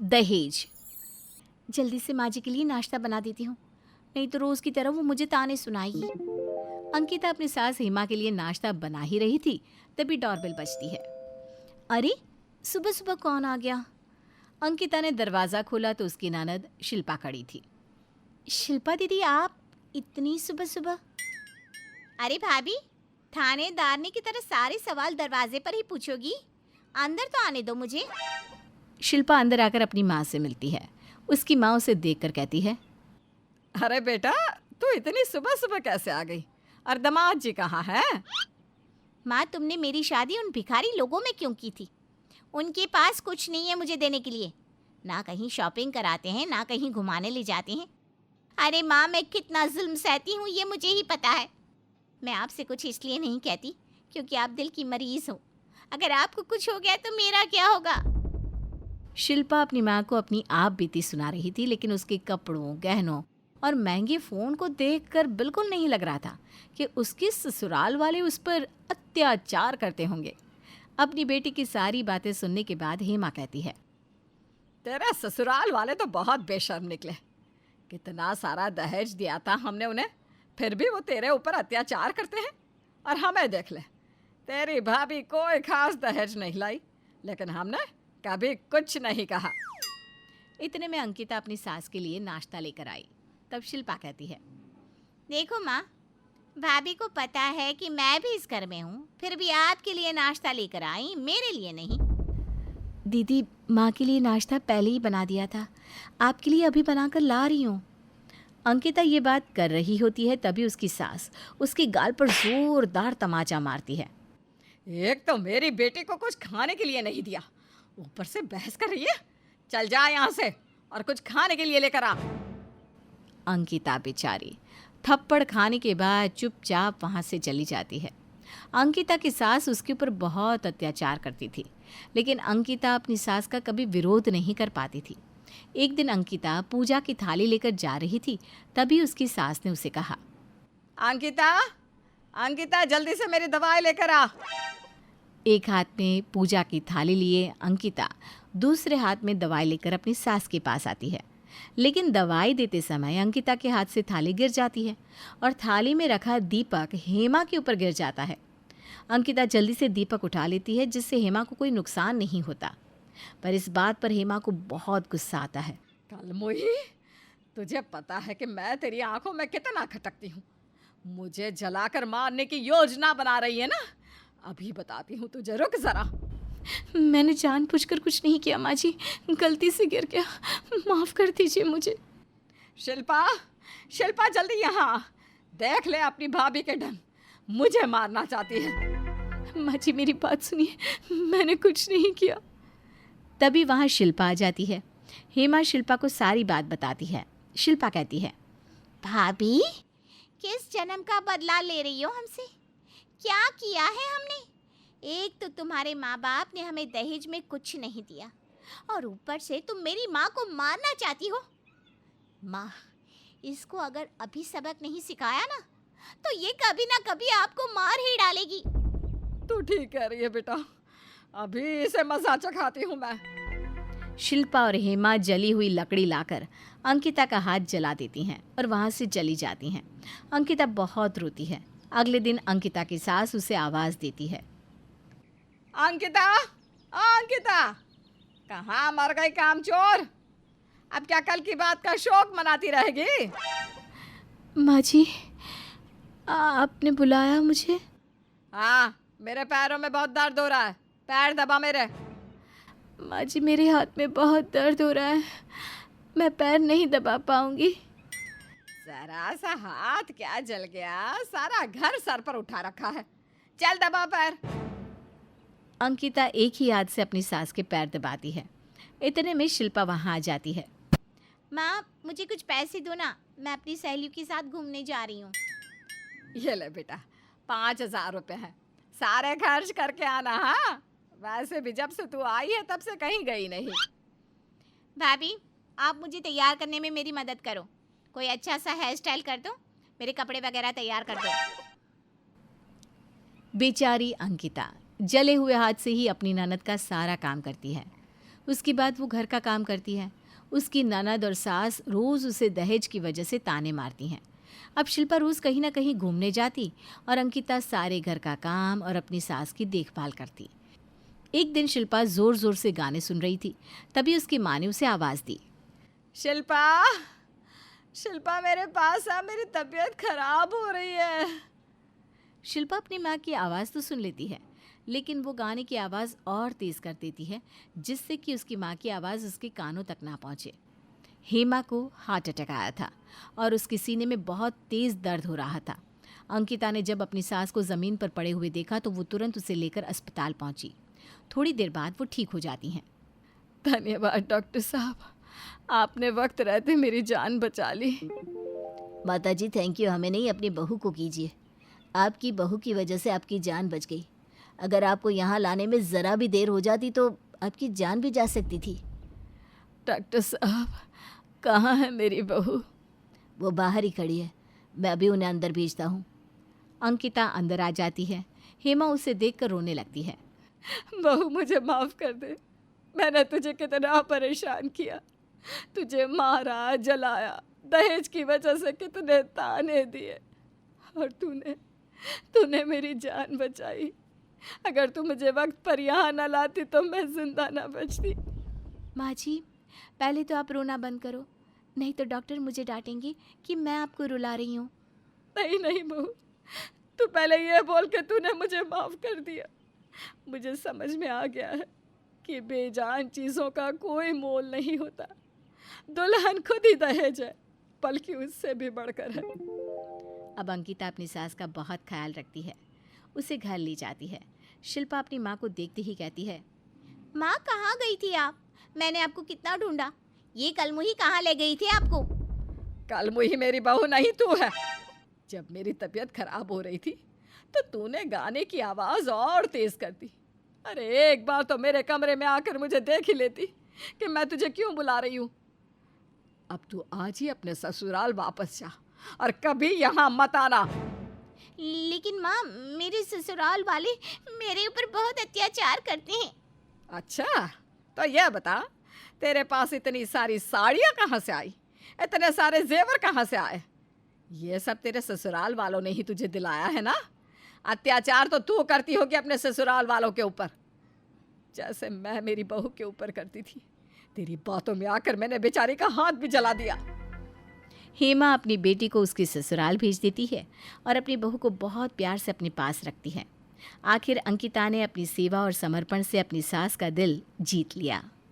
दहेज। जल्दी से माँ जी के लिए नाश्ता बना देती हूँ, नहीं तो रोज की तरह वो मुझे ताने सुनाएगी। अंकिता अपनी सास हेमा के लिए नाश्ता बना ही रही थी, तभी डोरबेल बजती है। अरे, सुबह सुबह कौन आ गया? अंकिता ने दरवाज़ा खोला तो उसकी ननद शिल्पा खड़ी थी। शिल्पा दीदी, आप इतनी सुबह सुबह? अरे भाभी, थानेदारनी की तरह सारे सवाल दरवाजे पर ही पूछोगी? अंदर तो आने दो मुझे। शिल्पा अंदर आकर अपनी माँ से मिलती है। उसकी माँ उसे देखकर कहती है, अरे बेटा, तू इतनी सुबह सुबह कैसे आ गई? और दामाद जी कहाँ है? माँ, तुमने मेरी शादी उन भिखारी लोगों में क्यों की थी? उनके पास कुछ नहीं है मुझे देने के लिए। ना कहीं शॉपिंग कराते हैं, ना कहीं घुमाने ले जाते हैं। अरे माँ, मैं कितना जुल्म सहती हूँ ये मुझे ही पता है। मैं आपसे कुछ इसलिए नहीं कहती क्योंकि आप दिल की मरीज हो। अगर आपको कुछ हो गया तो मेरा क्या होगा? शिल्पा अपनी माँ को अपनी आप बीती सुना रही थी, लेकिन उसके कपड़ों, गहनों और महंगे फ़ोन को देखकर बिल्कुल नहीं लग रहा था कि उसके ससुराल वाले उस पर अत्याचार करते होंगे। अपनी बेटी की सारी बातें सुनने के बाद हेमा कहती है, तेरे ससुराल वाले तो बहुत बेशर्म निकले। कितना सारा दहेज दिया था हमने उन्हें, फिर भी वो तेरे ऊपर अत्याचार करते हैं। और हमें देख ले, तेरी भाभी कोई खास दहेज नहीं लाई, लेकिन हमने कभी कुछ नहीं कहा। इतने में अंकिता अपनी सास के लिए नाश्ता लेकर आई। तब शिल्पा कहती है, देखो माँ, भाभी को पता है कि मैं भी इस घर में हूँ, फिर भी आपके लिए नाश्ता लेकर आई, मेरे लिए नहीं। दीदी, माँ के लिए नाश्ता पहले ही बना दिया था, आपके लिए अभी बनाकर ला रही हूँ। अंकिता ये बात कर रही होती है, तभी उसकी सास उसके गाल पर जोरदार तमाचा मारती है। एक तो मेरी बेटी को कुछ खाने के लिए नहीं दिया, ऊपर से बहस कर रही है। चल जा यहाँ से और कुछ खाने के लिए लेकर आ। अंकिता बेचारी थप्पड़ खाने के बाद चुपचाप वहाँ से चली जाती है। अंकिता की सास उसके ऊपर बहुत अत्याचार करती थी, लेकिन अंकिता अपनी सास का कभी विरोध नहीं कर पाती थी। एक दिन अंकिता पूजा की थाली लेकर जा रही थी, तभी उसकी सास ने उसे कहा, अंकिता, अंकिता, जल्दी से मेरी दवाई लेकर आ। एक हाथ में पूजा की थाली लिए अंकिता दूसरे हाथ में दवाई लेकर अपनी सास के पास आती है। लेकिन दवाई देते समय अंकिता के हाथ से थाली गिर जाती है और थाली में रखा दीपक हेमा के ऊपर गिर जाता है। अंकिता जल्दी से दीपक उठा लेती है, जिससे हेमा को कोई नुकसान नहीं होता, पर इस बात पर हेमा को बहुत गुस्सा आता है। कलमुही, तुझे पता है कि मैं तेरी आंखों में कितना खटकती हूँ। मुझे जलाकर मारने की योजना बना रही है ना? अभी बताती हूँ तुझे, रुक जरा। मैंने जानबूझकर कुछ नहीं किया माँ जी, गलती से गिर गया, माफ़ कर दीजिए मुझे। शिल्पा, शिल्पा, जल्दी यहाँ आ। देख ले अपनी भाभी के ढंग, मुझे मारना चाहती है। माँ जी, मेरी बात सुनिए, मैंने कुछ नहीं किया। तभी वहाँ शिल्पा आ जाती है। हेमा शिल्पा को सारी बात बताती है। शिल्पा कहती है, भाभी, किस जन्म का बदला ले रही हो हमसे? क्या किया है हमने? एक तो तुम्हारे माँ बाप ने हमें दहेज में कुछ नहीं दिया, और ऊपर से तुम मेरी माँ को मारना चाहती हो। माँ, इसको अगर अभी सबक नहीं सिखाया ना, तो ये कभी ना कभी आपको मार ही डालेगी। तू ठीक कह रही है बेटा, अभी इसे मजा चखाती हूँ मैं। शिल्पा और हेमा जली हुई लकड़ी लाकर अंकिता का हाथ जला देती हैं और वहाँ से चली जाती हैं। अंकिता बहुत रोती है। अगले दिन अंकिता की सास उसे आवाज़ देती है, अंकिता, अंकिता, कहाँ मर गई कामचोर? अब क्या कल की बात का शौक मनाती रहेगी? माँ जी, आपने बुलाया मुझे? हाँ, मेरे पैरों में बहुत दर्द हो रहा है, पैर दबा मेरे। माँ जी, मेरे हाथ में बहुत दर्द हो रहा है, मैं पैर नहीं दबा पाऊंगी। जरा सा हाथ क्या जल गया, सारा घर सर पर उठा रखा है। चल दबा पैर। अंकिता एक ही हाथ से अपनी सास के पैर दबाती है। इतने में शिल्पा वहाँ आ जाती है। माँ, मुझे कुछ पैसे दो ना, मैं अपनी सहेलियों के साथ घूमने जा रही हूँ। ये ले बेटा, 5,000 रुपए हैं, सारे खर्च करके आना। हाँ, वैसे भी जब से तू आई है तब से कहीं गई नहीं। भाभी, आप मुझे तैयार करने में मेरी मदद करो। कोई अच्छा सा हेयर स्टाइल कर दो, मेरे कपड़े वगैरह तैयार कर दो। बेचारी अंकिता जले हुए हाथ से ही अपनी ननद का सारा काम करती है। उसके बाद वो घर का काम करती है। उसकी ननद और सास रोज़ उसे दहेज की वजह से ताने मारती हैं। अब शिल्पा रोज़ कहीं ना कहीं घूमने जाती और अंकिता सारे घर का काम और अपनी सास की देखभाल करती। एक दिन शिल्पा ज़ोर ज़ोर से गाने सुन रही थी, तभी उसकी माँ ने उसे आवाज़ दी। शिल्पा, शिल्पा मेरे पास आ, मेरी तबीयत खराब हो रही है। शिल्पा अपनी माँ की आवाज़ तो सुन लेती है, लेकिन वो गाने की आवाज़ और तेज़ कर देती है, जिससे कि उसकी माँ की आवाज़ उसके कानों तक ना पहुँचे। हेमा को हार्ट अटैक आया था और उसके सीने में बहुत तेज़ दर्द हो रहा था। अंकिता ने जब अपनी सास को ज़मीन पर पड़े हुए देखा तो वो तुरंत उसे लेकर अस्पताल पहुँची। थोड़ी देर बाद वो ठीक हो जाती हैं। धन्यवाद डॉक्टर साहब, आपने वक्त रहते मेरी जान बचा ली। माता जी थैंक यू, हमें नहीं अपनी बहू को कीजिए। आपकी बहू की वजह से आपकी जान बच गई। अगर आपको यहाँ लाने में ज़रा भी देर हो जाती तो आपकी जान भी जा सकती थी। डॉक्टर साहब, कहाँ है मेरी बहू? वो बाहर ही खड़ी है, मैं अभी उन्हें अंदर भेजता हूँ। अंकिता अंदर आ जाती है। हेमा उसे देखकर रोने लगती है। बहू मुझे माफ़ कर दे, मैंने तुझे कितना परेशान किया, तुझे मारा, जलाया, दहेज की वजह से कितने ताने दिए, और तूने मेरी जान बचाई। अगर तू मुझे वक्त पर यहाँ न लाती तो मैं जिंदा न बचती। माँ जी, पहले तो आप रोना बंद करो, नहीं तो डॉक्टर मुझे डांटेंगे कि मैं आपको रुला रही हूँ। नहीं नहीं बहू, तू पहले ये बोल के तूने मुझे माफ़ कर दिया। मुझे समझ में आ गया है कि बेजान चीज़ों का कोई मोल नहीं होता। दुल्हन खुद ही दहेज है, बल्कि उससे भी बढ़कर है। अब अंकिता अपनी सास का बहुत ख्याल रखती है, उसे घर ले जाती है। शिल्पा अपनी माँ को देखते ही कहती है, माँ कहाँ गई थी आप? मैंने आपको कितना ढूंढा। ये कलमुही कहाँ ले गई थी आपको? कल मुही मेरी बहू नहीं तू है। जब मेरी तबीयत खराब हो रही थी तो तूने गाने की आवाज़ और तेज़ कर दी। अरे एक बार तो मेरे कमरे में आकर मुझे देख ही लेती कि मैं तुझे क्यों बुला रही हूँ। अब तू आज ही अपने ससुराल वापस जा और कभी यहाँ मत आना। लेकिन माँ, मेरे ससुराल वाले मेरे ऊपर बहुत अत्याचार करते हैं। अच्छा, तो यह बता, तेरे पास इतनी सारी साड़ियाँ कहाँ से आई, इतने सारे जेवर कहाँ से आए? ये सब तेरे ससुराल वालों ने ही तुझे दिलाया है ना? अत्याचार तो तू करती होगी अपने ससुराल वालों के ऊपर, जैसे मैं मेरी बहू के ऊपर करती थी। तेरी बातों में आकर मैंने बेचारी का हाथ भी जला दिया। हेमा अपनी बेटी को उसके ससुराल भेज देती है और अपनी बहू को बहुत प्यार से अपने पास रखती है। आखिर अंकिता ने अपनी सेवा और समर्पण से अपनी सास का दिल जीत लिया।